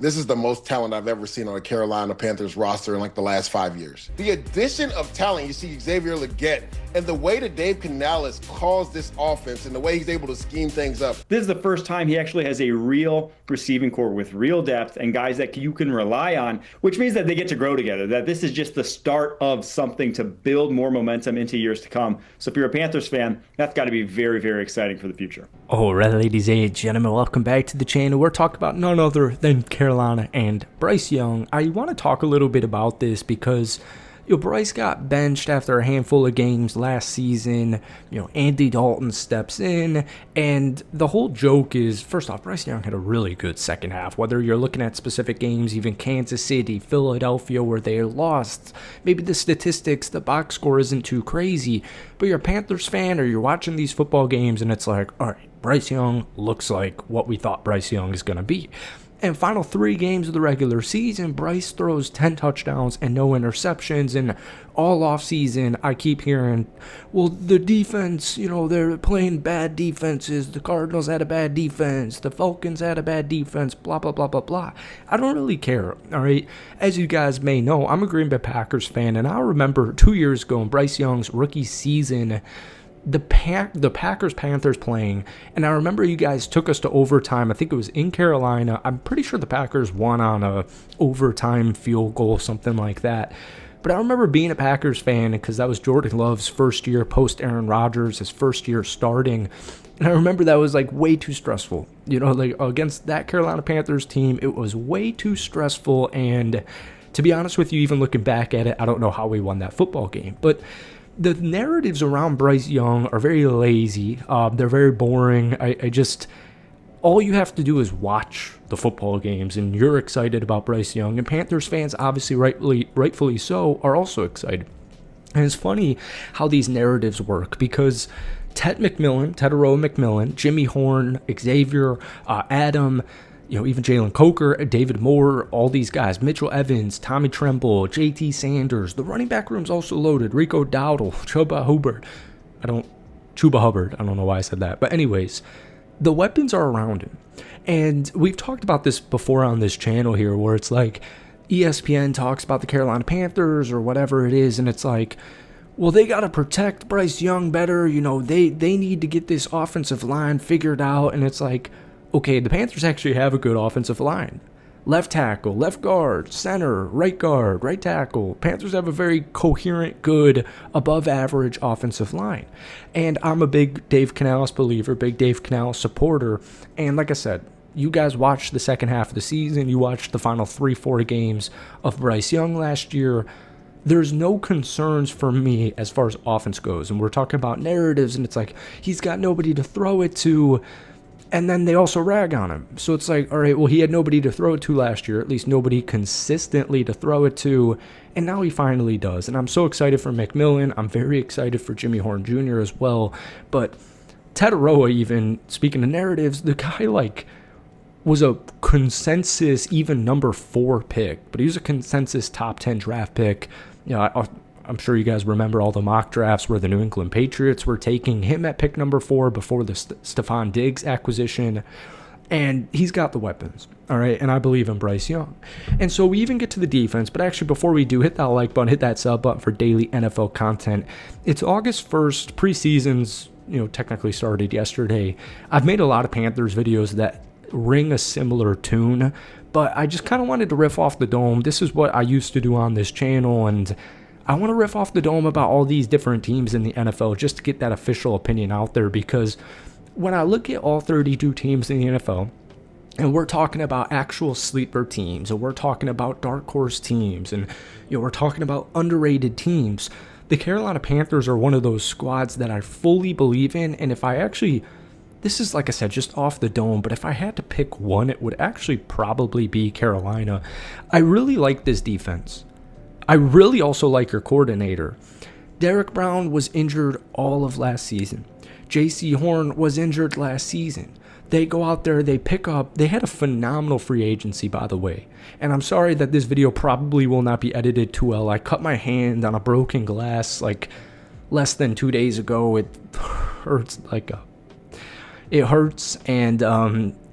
this is the most talent I've ever seen on a Carolina Panthers roster in like the last 5 years. The addition of talent, you see Xavier Legette, and the way that Dave Canales calls this offense and the way he's able to scheme things up. This is the first time he actually has a real receiving core with real depth and guys that you can rely on, which means that they get to grow together, that this is just the start of something to build more momentum into years to come. So if you're a Panthers fan, that's got to be very, very exciting for the future. All right, ladies and gentlemen, welcome back to the channel. We're talking about none other than Carolina and Bryce Young. I want to talk a little bit about this because Bryce got benched after a handful of games last season. Andy Dalton steps in, and the whole joke is, first off, Bryce Young had a really good second half. Whether you're looking at specific games, even Kansas City, Philadelphia, where they lost, maybe the statistics, the box score isn't too crazy, but you're a Panthers fan or you're watching these football games, and it's like, all right, Bryce Young looks like what we thought Bryce Young is going to be. And final 3 games of the regular season, Bryce throws 10 touchdowns and no interceptions. And all offseason, I keep hearing, well, the defense, they're playing bad defenses. The Cardinals had a bad defense. The Falcons had a bad defense, blah, blah, blah, blah, blah. I don't really care, all right? As you guys may know, I'm a Green Bay Packers fan. And I remember 2 years ago in Bryce Young's rookie season, the Packers-Panthers playing, and I remember you guys took us to overtime. I think it was in Carolina. I'm pretty sure the Packers won on a overtime field goal, something like that. But I remember being a Packers fan because that was Jordan Love's first year post Aaron Rodgers, his first year starting. And I remember that was like way too stressful. Like against that Carolina Panthers team, it was way too stressful. And to be honest with you, even looking back at it, I don't know how we won that football game. But the narratives around Bryce Young are very lazy. They're very boring. I just, all you have to do is watch the football games, and you're excited about Bryce Young. And Panthers fans, obviously rightfully so, are also excited. And it's funny how these narratives work because Ted Aroa McMillan, Jimmy Horn, Xavier, Adam, even Jalen Coker, David Moore, all these guys, Mitchell Evans, Tommy Tremble, JT Sanders. The running back room's also loaded. Rico Dowdle, Chuba Hubbard. I don't know why I said that. But anyways, the weapons are around him. And we've talked about this before on this channel here where it's like ESPN talks about the Carolina Panthers or whatever it is, and it's like, well, they got to protect Bryce Young better. They need to get this offensive line figured out. And it's like, okay, the Panthers actually have a good offensive line. Left tackle, left guard, center, right guard, right tackle. Panthers have a very coherent, good, above-average offensive line. And I'm a big Dave Canales believer, big Dave Canales supporter. And like I said, you guys watched the second half of the season. You watched the final 3-4 games of Bryce Young last year. There's no concerns for me as far as offense goes. And we're talking about narratives, and it's like, he's got nobody to throw it to. And then they also rag on him. So it's like, all right, well, he had nobody to throw it to last year, at least nobody consistently to throw it to, and now he finally does. And I'm so excited for McMillan. I'm very excited for Jimmy Horn Jr. as well. But Ted Aroa, even, speaking of narratives, the guy, was a consensus even number 4 pick, but he was a consensus top 10 draft pick. I'm sure you guys remember all the mock drafts where the New England Patriots were taking him at pick number 4 before the Stephon Diggs acquisition. And he's got the weapons, all right? And I believe in Bryce Young. And so we even get to the defense. But actually, before we do, hit that like button, hit that sub button for daily NFL content. It's August 1st. Preseason's, technically started yesterday. I've made a lot of Panthers videos that ring a similar tune. But I just kind of wanted to riff off the dome. This is what I used to do on this channel. And I want to riff off the dome about all these different teams in the NFL just to get that official opinion out there, because when I look at all 32 teams in the NFL, and we're talking about actual sleeper teams, and we're talking about dark horse teams, and we're talking about underrated teams, the Carolina Panthers are one of those squads that I fully believe in. And if I actually, this is, like I said, just off the dome, but if I had to pick one, it would actually probably be Carolina. I really like this defense. I really also like your coordinator. Derek Brown was injured all of last season. J.C. Horn was injured last season. They go out there, they pick up. They had a phenomenal free agency, by the way. And I'm sorry that this video probably will not be edited too well. I cut my hand on a broken glass like less than 2 days ago. It hurts and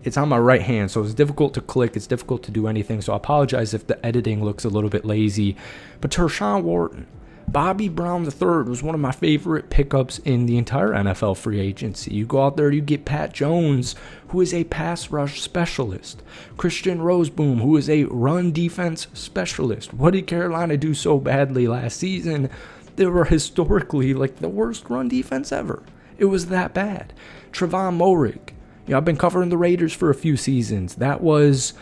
it's on my right hand, so it's difficult to click, it's difficult to do anything, so I apologize if the editing looks a little bit lazy. But Tershawn Wharton, Bobby Brown III was one of my favorite pickups in the entire NFL free agency. You go out there, you get Pat Jones, who is a pass rush specialist. Christian Roseboom, who is a run defense specialist. What did Carolina do so badly last season? They were historically like the worst run defense ever. It was that bad. Trevon Moehrig. I've been covering the Raiders for a few seasons. That was,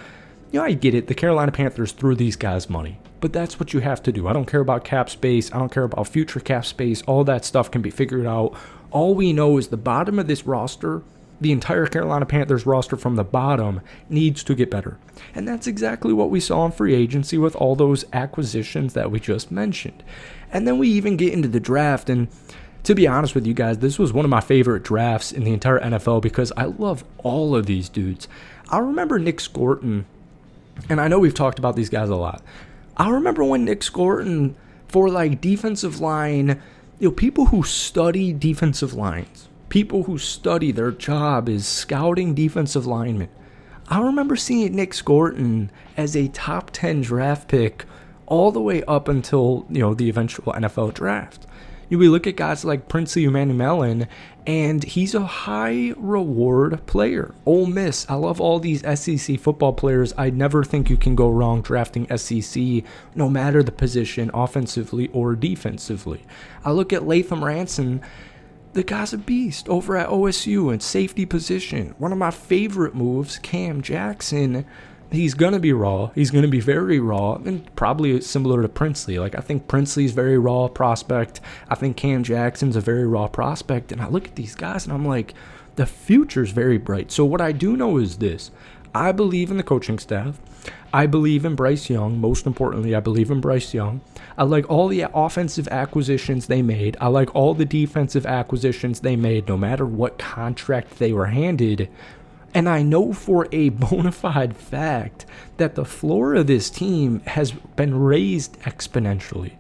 I get it. The Carolina Panthers threw these guys money. But that's what you have to do. I don't care about cap space. I don't care about future cap space. All that stuff can be figured out. All we know is the bottom of this roster, the entire Carolina Panthers roster from the bottom, needs to get better. And that's exactly what we saw in free agency with all those acquisitions that we just mentioned. And then we even get into the draft. And to be honest with you guys, this was one of my favorite drafts in the entire NFL because I love all of these dudes. I remember Nick Scorton, and I know we've talked about these guys a lot. I remember when Nick Scorton, for like defensive line, people who study defensive lines, people who study their job is scouting defensive linemen. I remember seeing Nick Scorton as a top 10 draft pick all the way up until, the eventual NFL draft. We look at guys like Princely Umanumelen, and he's a high reward player. Ole Miss, I love all these SEC football players. I never think you can go wrong drafting SEC, no matter the position, offensively or defensively. I look at Latham Ransom. The guy's a beast over at OSU in safety position. One of my favorite moves, Cam Jackson. He's going to be raw. He's going to be very raw and probably similar to Princely. Like, I think Princely's very raw prospect. I think Cam Jackson's a very raw prospect. And I look at these guys and I'm like, the future's very bright. So what I do know is this. I believe in the coaching staff. I believe in Bryce Young. Most importantly, I believe in Bryce Young. I like all the offensive acquisitions they made. I like all the defensive acquisitions they made, no matter what contract they were handed. And I know for a bona fide fact that the floor of this team has been raised exponentially.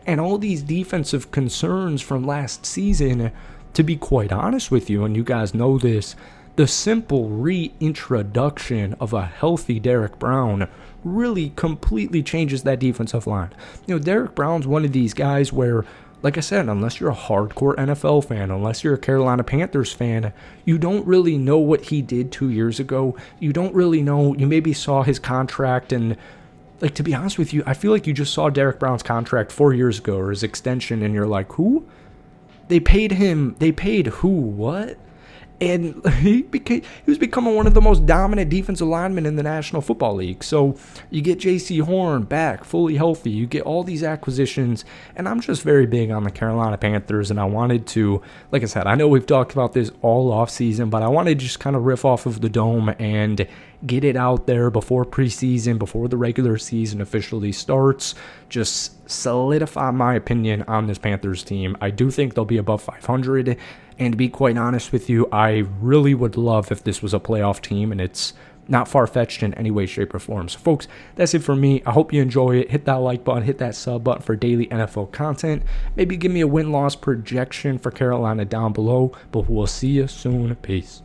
And all these defensive concerns from last season, to be quite honest with you, and you guys know this, the simple reintroduction of a healthy Derrick Brown really completely changes that defensive line. Derrick Brown's one of these guys where, like I said, unless you're a hardcore NFL fan, unless you're a Carolina Panthers fan, you don't really know what he did 2 years ago. You don't really know. You maybe saw his contract and, to be honest with you, I feel like you just saw Derrick Brown's contract 4 years ago or his extension and you're like, who? They paid who? What? And he was becoming one of the most dominant defensive linemen in the National Football League. So you get J.C. Horn back, fully healthy. You get all these acquisitions. And I'm just very big on the Carolina Panthers. And I wanted to, like I said, I know we've talked about this all offseason, but I wanted to just kind of riff off of the dome and get it out there before preseason, before the regular season officially starts. Just solidify my opinion on this Panthers team. I do think they'll be above 500. And to be quite honest with you, I really would love if this was a playoff team, and it's not far-fetched in any way, shape, or form. So, folks, that's it for me. I hope you enjoy it. Hit that like button, hit that sub button for daily NFL content. Maybe give me a win-loss projection for Carolina down below, but we'll see you soon. Peace.